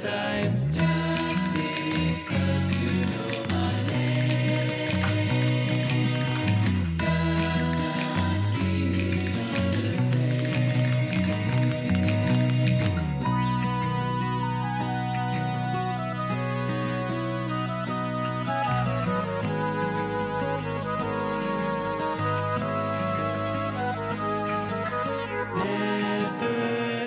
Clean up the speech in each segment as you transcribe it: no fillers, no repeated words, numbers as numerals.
time. Just because you know my name does not mean we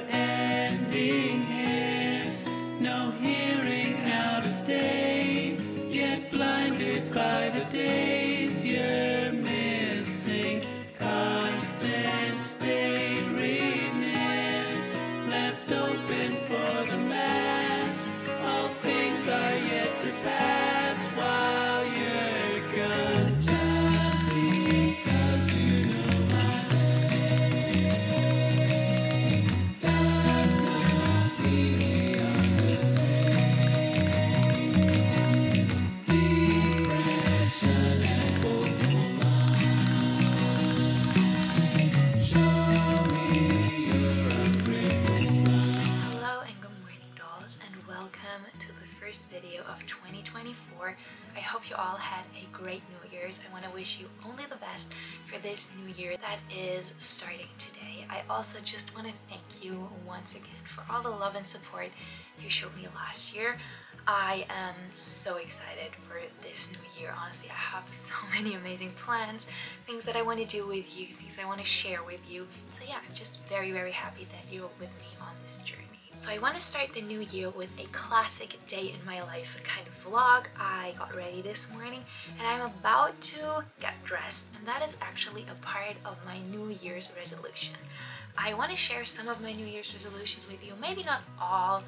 never-ending hiss, no hearing how to stay, yet blinded by the days you're missing. Constant state remissed, left open for the mass. All things are yet to pass while you're gone. Just because you know my name does not mean we are the same. Depression and woeful mind, show me your ungrateful sign. Hello and good morning, dolls, and welcome to the first video of 2024. I hope you all had a great New Year's. I want to wish you only the best for this new year that is starting today. I also just want to thank you once again for all the love and support you showed me last year. I am so excited for this new year. Honestly, I have so many amazing plans, things that I want to do with you, things I want to share with you. So yeah, I'm just very happy that you're with me on this journey. So I want to start the new year with a classic day in my life kind of vlog. I got ready this morning and I'm about to get dressed, and that is actually a part of my New Year's resolution. I want to share some of my New Year's resolutions with you, maybe not all.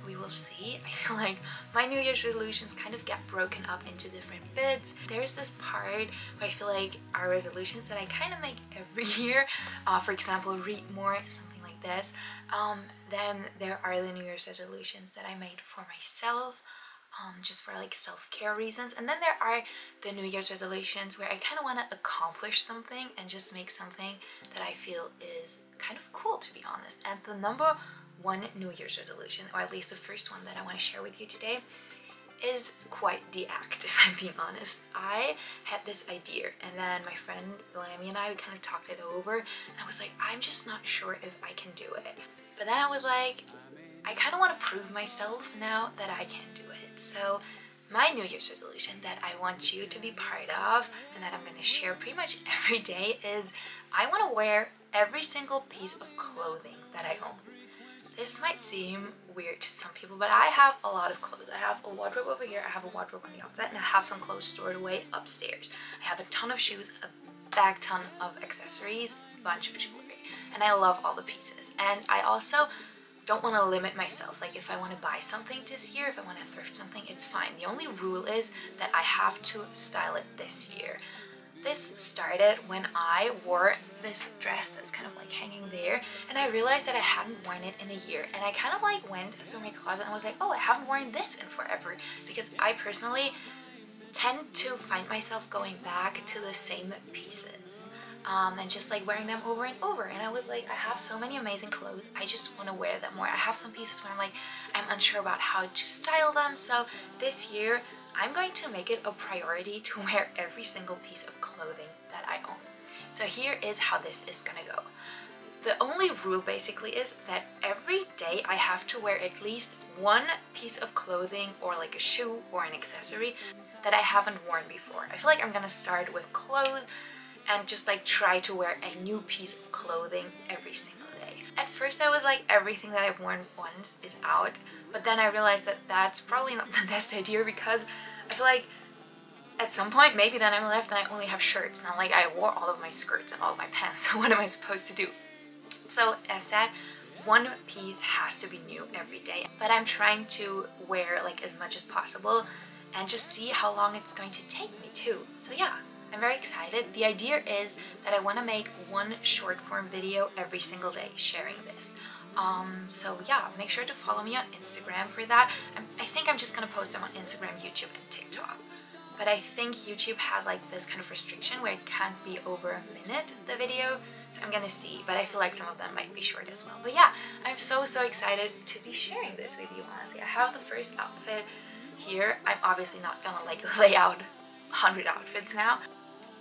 We will see. I feel like my New Year's resolutions kind of get broken up into different bits. There's this part where I feel like are resolutions that I kind of make every year. For example, read more, something like this. Then there are the New Year's resolutions that I made for myself, just for like self-care reasons. And then there are the New Year's resolutions where I kind of want to accomplish something and just make something that I feel is kind of cool, to be honest. And the number one New Year's resolution, or at least the first one that I want to share with you today, is quite the act, if I'm being honest. I had this idea, and then my friend Lammy and I kind of talked it over, and I was like, I'm just not sure if I can do it. But then I was like, I kind of want to prove myself now that I can do it. So my New Year's resolution that I want you to be part of, and that I'm going to share pretty much every day, is I want to wear every single piece of clothing that I own. This might seem weird to some people, but I have a lot of clothes. I have a wardrobe over here, I have a wardrobe on the outside, and I have some clothes stored away upstairs. I have a ton of shoes, a bag ton of accessories, a bunch of jewelry, and I love all the pieces. And I also don't want to limit myself. Like, if I want to buy something this year, if I want to thrift something, it's fine. The only rule is that I have to style it this year. This started when I wore this dress that's kind of like hanging there, and I realized that I hadn't worn it in a year, and I kind of like went through my closet and was like, oh, I haven't worn this in forever, because I personally tend to find myself going back to the same pieces and just like wearing them over and over. And I was like, I have so many amazing clothes, I just want to wear them more. I have some pieces where I'm like, I'm unsure about how to style them, so this year I'm going to make it a priority to wear every single piece of clothing that I own. So here is how this is gonna go. The only rule basically is that every day I have to wear at least one piece of clothing, or like a shoe or an accessory, that I haven't worn before. I feel like I'm gonna start with clothes and just like try to wear a new piece of clothing every single day. At first I was like, everything that I've worn once is out, but then I realized that that's probably not the best idea, because I feel like at some point maybe then I'm left and I only have shirts. Now, like, I wore all of my skirts and all of my pants, so what am I supposed to do? So as said, one piece has to be new every day, but I'm trying to wear like as much as possible and just see how long it's going to take me too. So yeah, I'm very excited. The idea is that I want to make one short form video every single day sharing this. So yeah, make sure to follow me on Instagram for that. I think I'm just gonna post them on Instagram, YouTube, and TikTok. but I think YouTube has like this kind of restriction where it can't be over a minute, the video. So I'm gonna see, but I feel like some of them might be short as well. But yeah, I'm so excited to be sharing this with you, honestly. I have the first outfit here. I'm obviously not gonna like lay out 100 outfits now,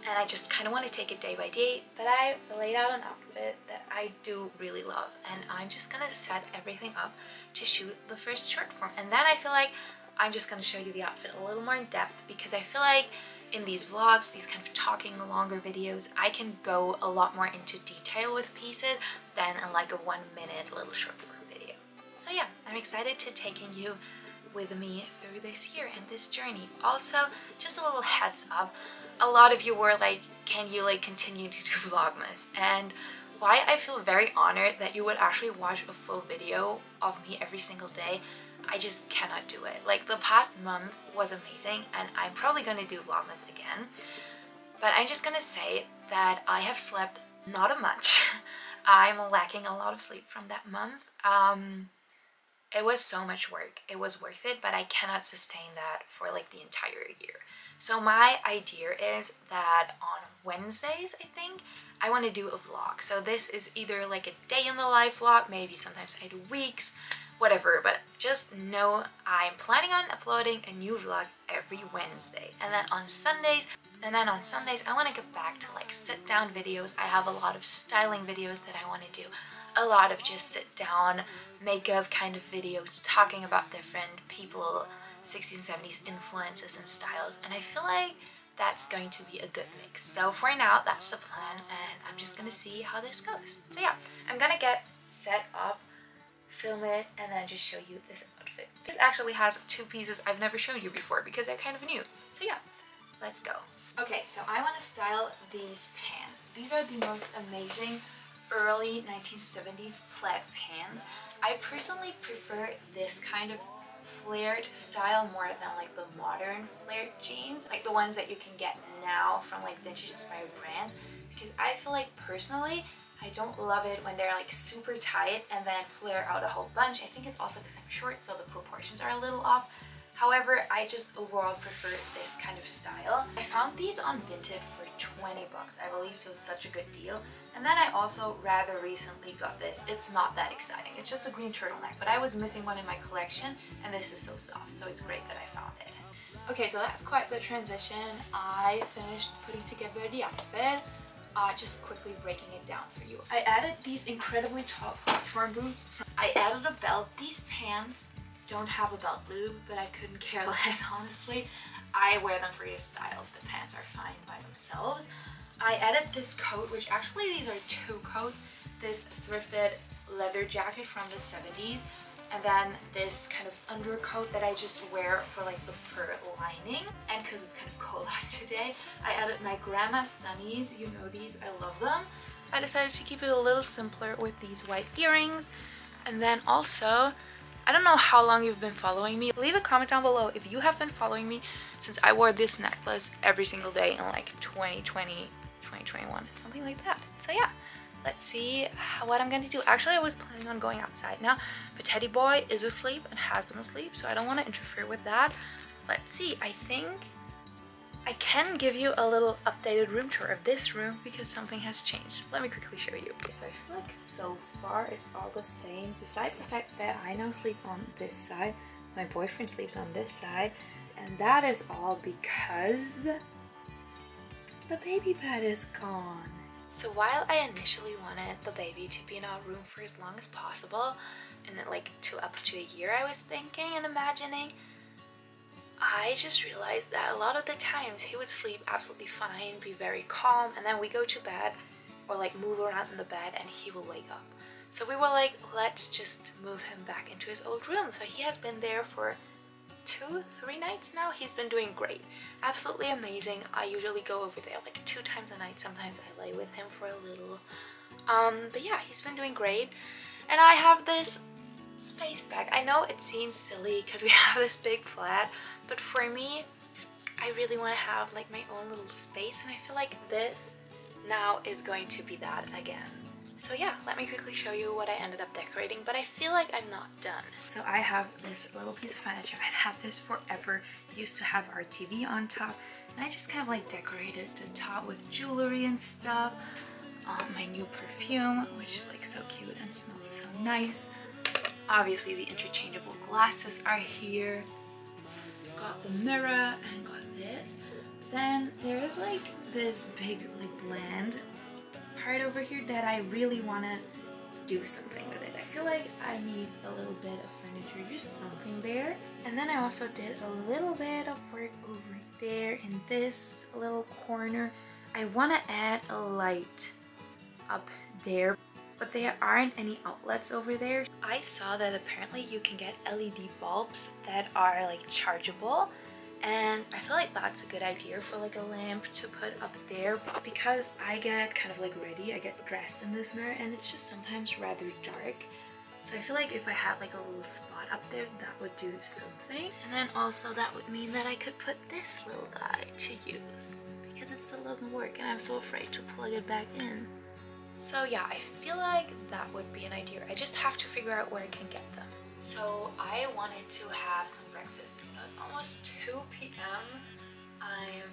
and I just kind of want to take it day by day, but I laid out an outfit that I do really love, and I'm just gonna set everything up to shoot the first short form, and then I feel like I'm just gonna show you the outfit a little more in depth, because I feel like in these vlogs, these kind of talking longer videos, I can go a lot more into detail with pieces than in like a 1 minute little short form video. So yeah, I'm excited to taking you with me through this year and this journey. Also, just a little heads up, a lot of you were like, can you like continue to do Vlogmas? And why I feel very honored that you would actually watch a full video of me every single day. I just cannot do it. Like the past month was amazing, and I'm probably gonna do Vlogmas again, but I'm just gonna say that I have slept not a much. I'm lacking a lot of sleep from that month. It was so much work. It was worth it, but I cannot sustain that for like the entire year. So my idea is that on Wednesdays, I think, I want to do a vlog. So this is either like a day in the life vlog, maybe sometimes I do weeks, whatever, but just know I'm planning on uploading a new vlog every Wednesday. And then on Sundays, I want to get back to like sit down videos. I have a lot of styling videos that I want to do, a lot of just sit down makeup kind of videos talking about different people, 60s and 70s influences and styles, and I feel like that's going to be a good mix. So for now, that's the plan, and I'm just gonna see how this goes. So yeah, I'm gonna get set up, film it, and then just show you this outfit. This actually has 2 pieces I've never shown you before because they're kind of new. So yeah, let's go. Okay, so I want to style these pants. These are the most amazing early 1970s plaid pants. I personally prefer this kind of flared style more than like the modern flared jeans, like the ones that you can get now from like vintage inspired brands, because I feel like personally I don't love it when they're like super tight and then flare out a whole bunch. I think it's also because I'm short, so the proportions are a little off. However, I just overall prefer this kind of style. I found these on Vinted for 20 bucks, I believe, so it's such a good deal. And then I also rather recently got this. It's not that exciting. It's just a green turtleneck, but I was missing one in my collection, and this is so soft, so it's great that I found it. Okay, so that's quite the transition. I finished putting together the outfit. Just quickly breaking it down for you. I added these incredibly tall platform boots. I added a belt. These pants don't have a belt loop, but I couldn't care less, honestly. I wear them for your style. The pants are fine by themselves. I added this coat, which actually these are 2 coats. This thrifted leather jacket from the 70s, and then this kind of undercoat that I just wear for like the fur lining, and because it's kind of cold out today. I added my grandma's sunnies. You know these, I love them. I decided to keep it a little simpler with these white earrings. And then also, I don't know how long you've been following me. Leave a comment down below if you have been following me since I wore this necklace every single day in like 2020, 2021, something like that. So yeah, let's see what I'm going to do. Actually, I was planning on going outside now, but Teddy Boy is asleep and has been asleep, so I don't want to interfere with that. Let's see, I think I can give you a little updated room tour of this room because something has changed. Let me quickly show you. So I feel like so far it's all the same, besides the fact that I now sleep on this side, my boyfriend sleeps on this side, and that is all because the baby bed is gone. So while I initially wanted the baby to be in our room for as long as possible, and then like up to a year I was thinking and imagining, I just realized that a lot of the times he would sleep absolutely fine, be very calm, and then we go to bed or like move around in the bed and he will wake up. So we were like, let's just move him back into his old room. So he has been there for 2-3 nights now. He's been doing great, absolutely amazing. I usually go over there like 2 times a night. Sometimes I lay with him for a little, but yeah, he's been doing great. And I have this space bag. I know it seems silly because we have this big flat, but for me, I really want to have like my own little space, and I feel like this now is going to be that again. So yeah, let me quickly show you what I ended up decorating, but I feel like I'm not done. So I have this little piece of furniture. I've had this forever. It used to have our TV on top, and I just kind of like decorated the top with jewelry and stuff. My new perfume, which is like so cute and smells so nice. Obviously the interchangeable glasses are here. Got the mirror and got this. Then there is like this big like bland part over here that I really want to do something with it. I feel like I need a little bit of furniture, just something there. And then I also did a little bit of work over there in this little corner. I want to add a light up there, but there aren't any outlets over there. I saw that apparently you can get LED bulbs that are like chargeable, and I feel like that's a good idea for like a lamp to put up there, because I get kind of like ready, I get dressed in this mirror and it's just sometimes rather dark. So I feel like if I had like a little spot up there, that would do something. And then also that would mean that I could put this little guy to use, because it still doesn't work and I'm so afraid to plug it back in. So yeah, I feel like that would be an idea. I just have to figure out where I can get them. So I wanted to have some breakfast. You know, it's almost 2 p.m. I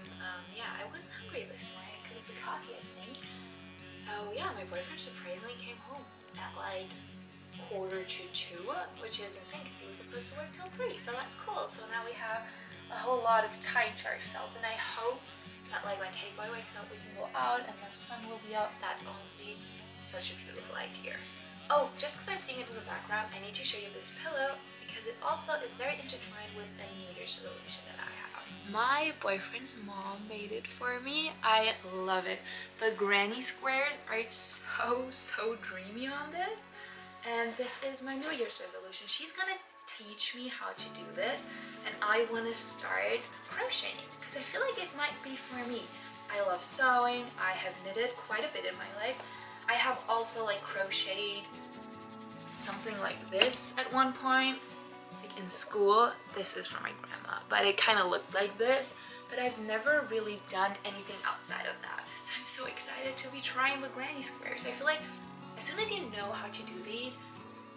wasn't hungry this morning because of the coffee, I think. So yeah, my boyfriend surprisingly came home at like 1:45, which is insane because he was supposed to work till 3. So that's cool. So now we have a whole lot of time to ourselves, and I hope that like when takeaway wakes up we can go out and the sun will be out. That's honestly such a beautiful idea. Oh, just because I'm seeing it in the background, I need to show you this pillow because it also is very intertwined with a New Year's resolution that I have. My boyfriend's mom made it for me. I love it. The granny squares are so dreamy on this, and this is my New Year's resolution. She's gonna teach me how to do this, and I want to start crocheting because I feel like it might be for me. I love sewing. I have knitted quite a bit in my life. I have also like crocheted something like this at one point, like in school. This is from my grandma, but it kind of looked like this, but I've never really done anything outside of that. So I'm so excited to be trying the granny squares. I feel like as soon as you know how to do these,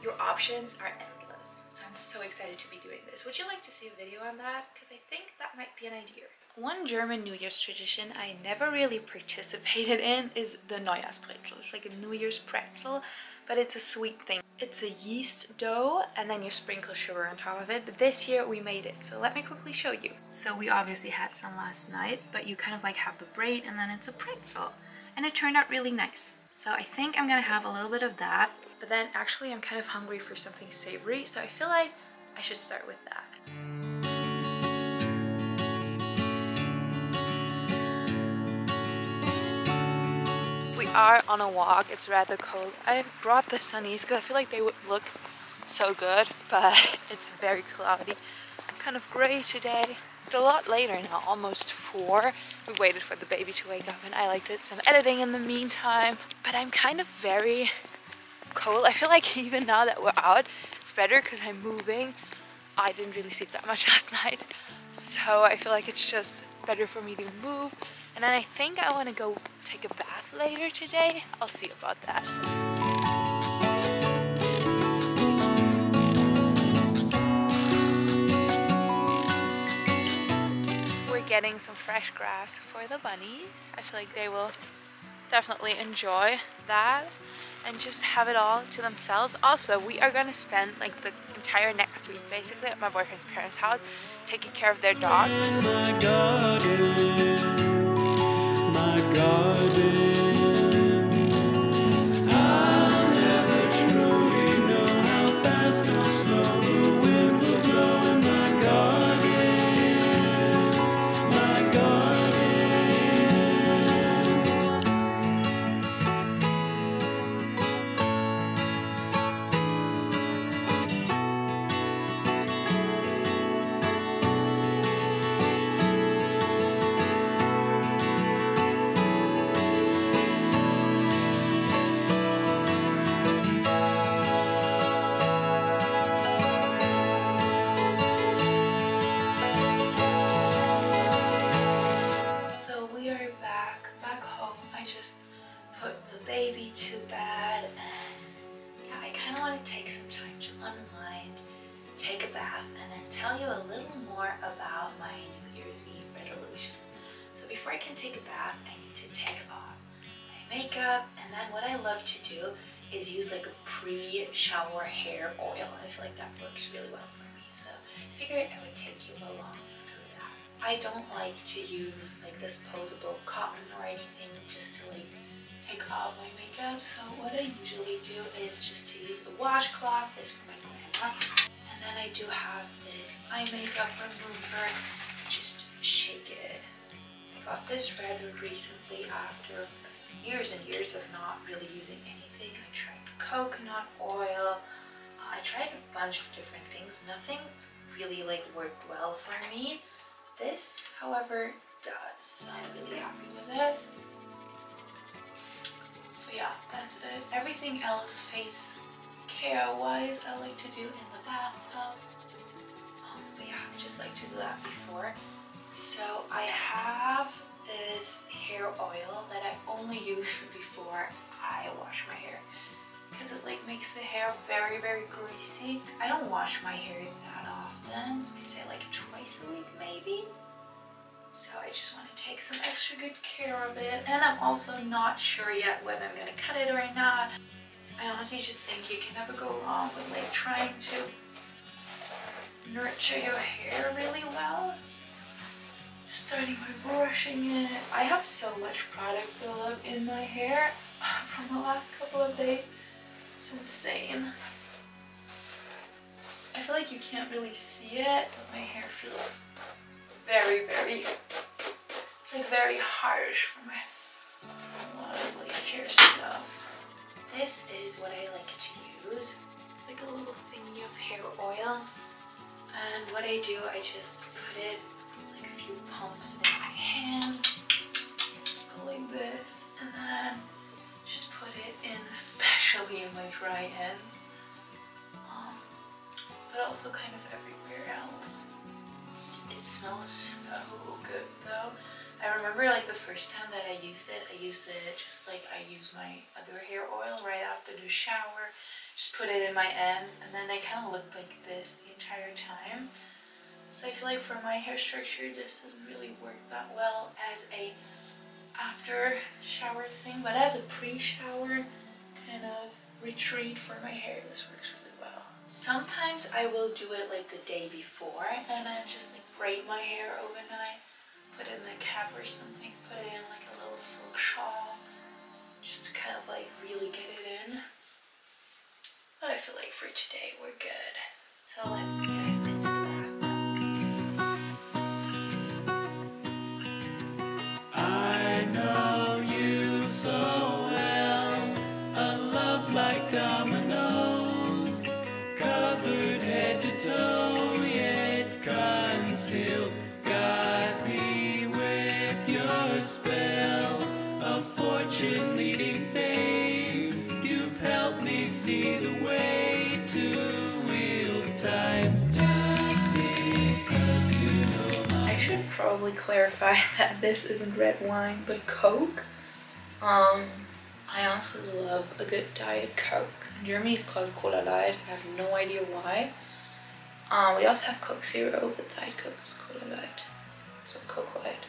your options are endless. So I'm so excited to be doing this. Would you like to see a video on that? Because I think that might be an idea. One German New Year's tradition I never really participated in is the Neujahrsbrezel. It's like a New Year's pretzel, but it's a sweet thing. It's a yeast dough and then you sprinkle sugar on top of it, but this year we made it. So let me quickly show you. So we obviously had some last night, but you kind of like have the braid and then it's a pretzel. And it turned out really nice. So I think I'm gonna have a little bit of that, but then actually I'm kind of hungry for something savory, so I feel like I should start with that. We are on a walk. It's rather cold. I brought the sunnies because I feel like they would look so good, but it's very cloudy, kind of gray today. It's a lot later now, almost 4. We waited for the baby to wake up and I like did some editing in the meantime, but I'm kind of very cold. I feel like even now that we're out, it's better because I'm moving. I didn't really sleep that much last night, so I feel like it's just better for me to move. And then I think I want to go take a bath later today. I'll see about that. We're getting some fresh grass for the bunnies. I feel like they will definitely enjoy that and just have it all to themselves. Also, we are gonna spend like the entire next week basically at my boyfriend's parents' house taking care of their dog. My garden. I'll never truly know how fast or slow the wind will blow in my garden. My garden. So we are back home. I just put the baby to bed tell you a little more about my New Year's Eve resolutions. So before I can take a bath, I need to take off my makeup, and then what I love to do is use like a pre-shower hair oil. I feel like that works really well for me, so I figured I would take you along through that. I don't like to use like disposable cotton or anything just to like take off my makeup, so what I usually do is just to use a washcloth. This for my grandma, and then I do have this eye makeup remover. Just shake it. I got this rather recently after years and years of not really using anything. I tried coconut oil, I tried a bunch of different things. Nothing really like worked well for me. This, however, does. I'm really happy with it. So yeah, that's it. Everything else face care wise I like to do in the bathtub. But yeah, I just like to do that before. So I have this hair oil that I only use before I wash my hair, because it like makes the hair very, very greasy. I don't wash my hair that often. I'd say like twice a week maybe. So I just want to take some extra good care of it, and I'm also not sure yet whether I'm gonna cut it or not. I honestly just think you can never go wrong with like trying to nurture your hair really well. Starting by brushing it. I have so much product buildup in my hair from the last couple of days. It's insane. I feel like you can't really see it, but my hair feels very, very, it's like very harsh from a lot of like hair stuff. This is what I like to use, like a little thingy of hair oil. And what I do, I just put it like a few pumps in my hands, go like this, and then just put it in, especially in my dry ends, but also kind of everywhere else. It smells so good though. I remember like the first time that I used it just like I use my other hair oil right after the shower. Just put it in my ends, and then they kind of looked like this the entire time. So I feel like for my hair structure, this doesn't really work that well as a after shower thing, but as a pre-shower kind of retreat for my hair, this works really well. Sometimes I will do it like the day before, and I just like braid my hair overnight, put it in a cap or something, put it in like a little silk shawl, just to kind of like really get it in. But I feel like for today we're good. So let's get into the bath. I know you so well, a love like dominoes, covered head to toe, yet concealed. Got me with your spell, a fortune leading fame. You've helped me see the way to wield time, just because you know I should probably clarify that this isn't red wine, but Coke. I honestly love a good Diet Coke. In Germany it's called Cola Light. I have no idea why. We also have Coke Zero, but Diet Coke is Cola Light. So Coke Light.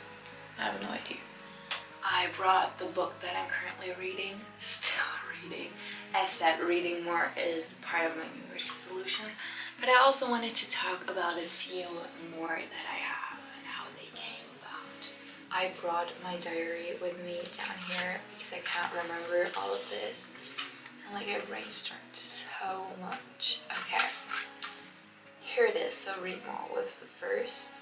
I have no idea. I brought the book that I'm currently reading, still reading. As said, reading more is part of my New Year's resolution. But I also wanted to talk about a few more that I have and how they came about. I brought my diary with me down here because I can't remember all of this. And like I brainstormed so much. Okay, here it is. So read more was the first.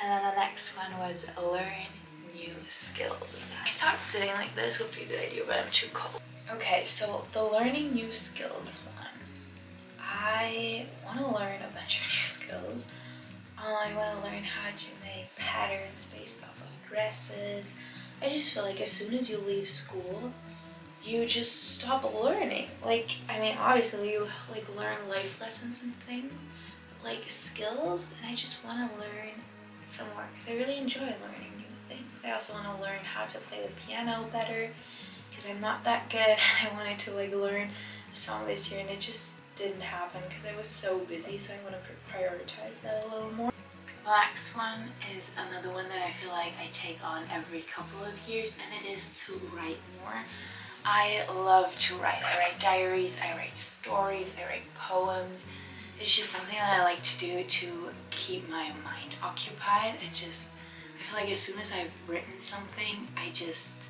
And then the next one was learn new skills. I thought sitting like this would be a good idea, but I'm too cold. Okay, so the learning new skills one. I want to learn a bunch of new skills. I want to learn how to make patterns based off of dresses. I just feel like as soon as you leave school, you just stop learning. Like, I mean, obviously you like learn life lessons and things, but like skills, and I just want to learn some more because I really enjoy learning new things. I also want to learn how to play the piano better because I'm not that good. I wanted to like learn a song this year and it just didn't happen because I was so busy, so I want to prioritize that a little more. The next one is another one that I feel like I take on every couple of years, and it is to write more. I love to write. I write diaries, I write stories, I write poems. It's just something that I like to do to keep my mind occupied. I feel like as soon as I've written something, I just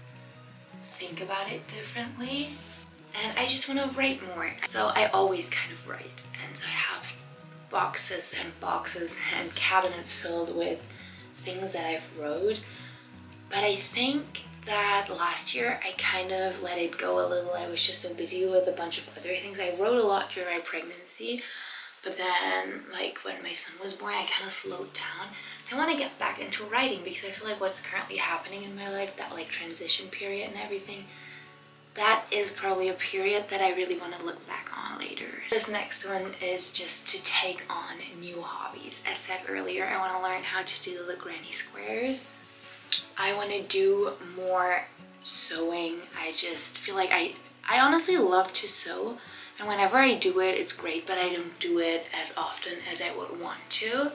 think about it differently. And I just want to write more. So I always kind of write. And so I have boxes and boxes and cabinets filled with things that I've wrote. But I think that last year I kind of let it go a little. I was just so busy with a bunch of other things. I wrote a lot during my pregnancy, but then like when my son was born, I kind of slowed down. I want to get back into writing because I feel like what's currently happening in my life, that like transition period and everything, that is probably a period that I really want to look back on later. This next one is just to take on new hobbies. As said earlier, I want to learn how to do the granny squares. I want to do more sewing. I just feel like I honestly love to sew, and whenever I do it, it's great, but I don't do it as often as I would want to.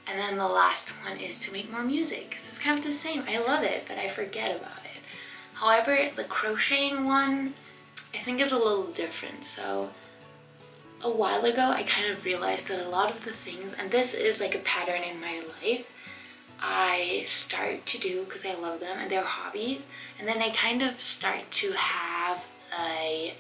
And then the last one is to make more music, because it's kind of the same. I love it, but I forget about it. However, the crocheting one, I think is a little different. So a while ago, I kind of realized that a lot of the things, and this is like a pattern in my life, I start to do because I love them and they're hobbies, and then I kind of start to have a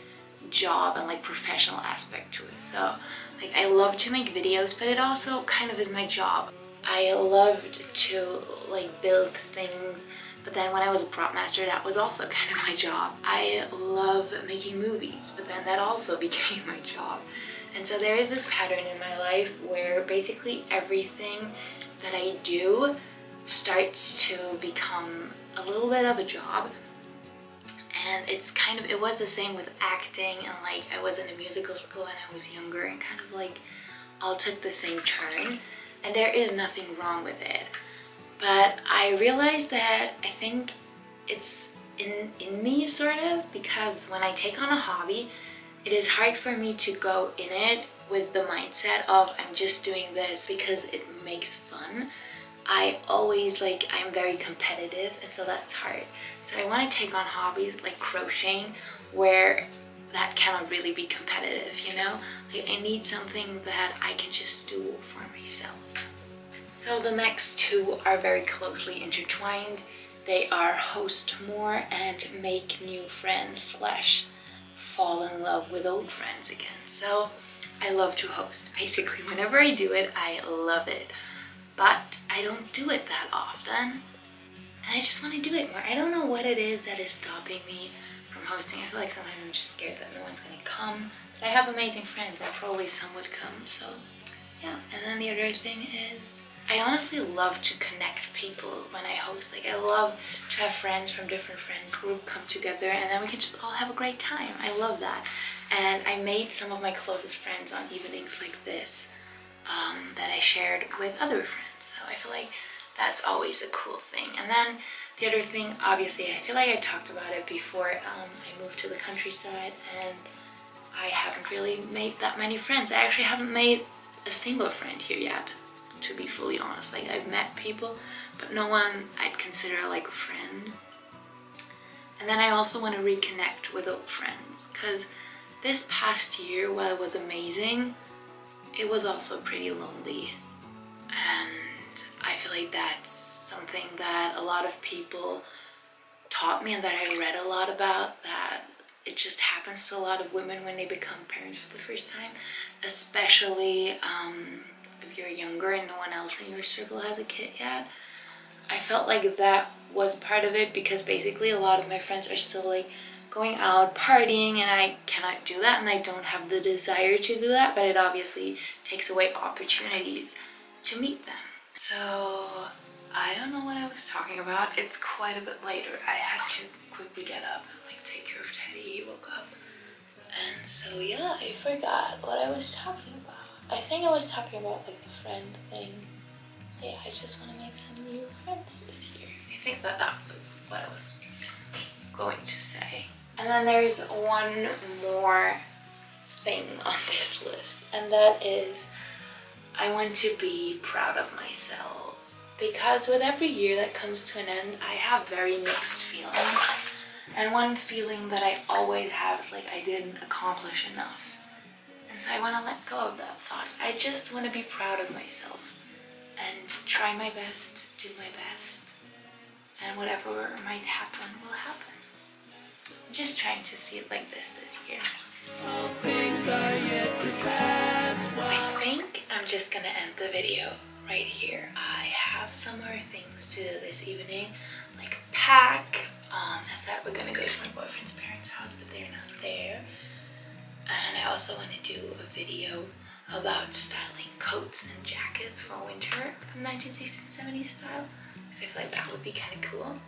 job and like professional aspect to it. So like I love to make videos, but it also kind of is my job. I loved to like build things, but then when I was a prop master, that was also kind of my job. I love making movies, but then that also became my job. And so there is this pattern in my life where basically everything that I do starts to become a little bit of a job. And it's kind of, it was the same with acting, and like I was in a musical school when I was younger, and kind of like all took the same turn, and there is nothing wrong with it. But I realized that I think it's in me sort of, because when I take on a hobby, it is hard for me to go in it with the mindset of I'm just doing this because it makes fun. I always I'm very competitive, and so that's hard. So I want to take on hobbies like crocheting where that cannot really be competitive, you know? Like I need something that I can just do for myself. So the next two are very closely intertwined. They are host more and make new friends / fall in love with old friends again. So I love to host. Basically, whenever I do it, I love it. But I don't do it that often, and I just want to do it more. I don't know what it is that is stopping me from hosting. I feel like sometimes I'm just scared that no one's gonna come. But I have amazing friends, and probably some would come, so yeah. And then the other thing is, I honestly love to connect people when I host. Like I love to have friends from different friends group come together, and then we can just all have a great time. I love that. And I made some of my closest friends on evenings like this that I shared with other friends. So I feel like that's always a cool thing. And then the other thing, obviously, I feel like I talked about it before. I moved to the countryside, and I haven't really made that many friends. I actually haven't made a single friend here yet, to be fully honest. Like I've met people, but no one I'd consider like a friend. And then I also want to reconnect with old friends, because this past year, while it was amazing, it was also pretty lonely. And I feel like that's something that a lot of people taught me and that I read a lot about, that it just happens to a lot of women when they become parents for the first time, especially if you're younger and no one else in your circle has a kid yet. I felt like that was part of it, because basically a lot of my friends are still like going out partying, and I cannot do that, and I don't have the desire to do that, but it obviously takes away opportunities to meet them. So I don't know what I was talking about. It's quite a bit later. I had to quickly get up and like take care of Teddy. He woke up, and so yeah, I forgot what I was talking about. I think I was talking about like the friend thing. Yeah, I just want to make some new friends this year. I think that was what I was going to say. And then there's one more thing on this list, and that is I want to be proud of myself. Because with every year that comes to an end, I have very mixed feelings. And one feeling that I always have is like I didn't accomplish enough. And so I want to let go of that thought. I just want to be proud of myself and try my best, do my best. And whatever might happen will happen. I'm just trying to see it like this year. All things are yet to pass. I think I'm just gonna end the video right here. I have some more things to do this evening, like pack. As that we're gonna go to my boyfriend's parents' house, but they're not there. And I also want to do a video about styling coats and jackets for winter from 1960s and 70s style, because I feel like that would be kind of cool.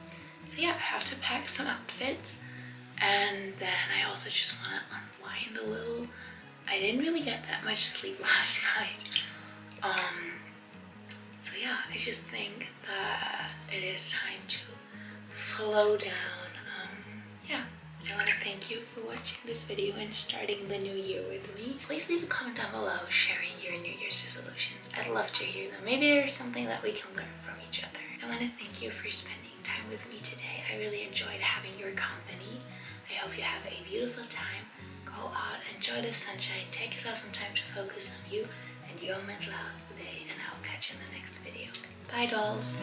So yeah, I have to pack some outfits, and then I also just want to unwind a little. I didn't really get that much sleep last night. So yeah, I just think that it is time to slow down. Yeah, I want to thank you for watching this video and starting the new year with me. Please leave a comment down below sharing your New Year's resolutions. I'd love to hear them. Maybe there's something that we can learn from each other. I want to thank you for spending time with me today. I really enjoyed having your company. I hope you have a beautiful time. Go out, enjoy the sunshine, take yourself some time to focus on you and your mental health today, and I'll catch you in the next video. Bye, dolls.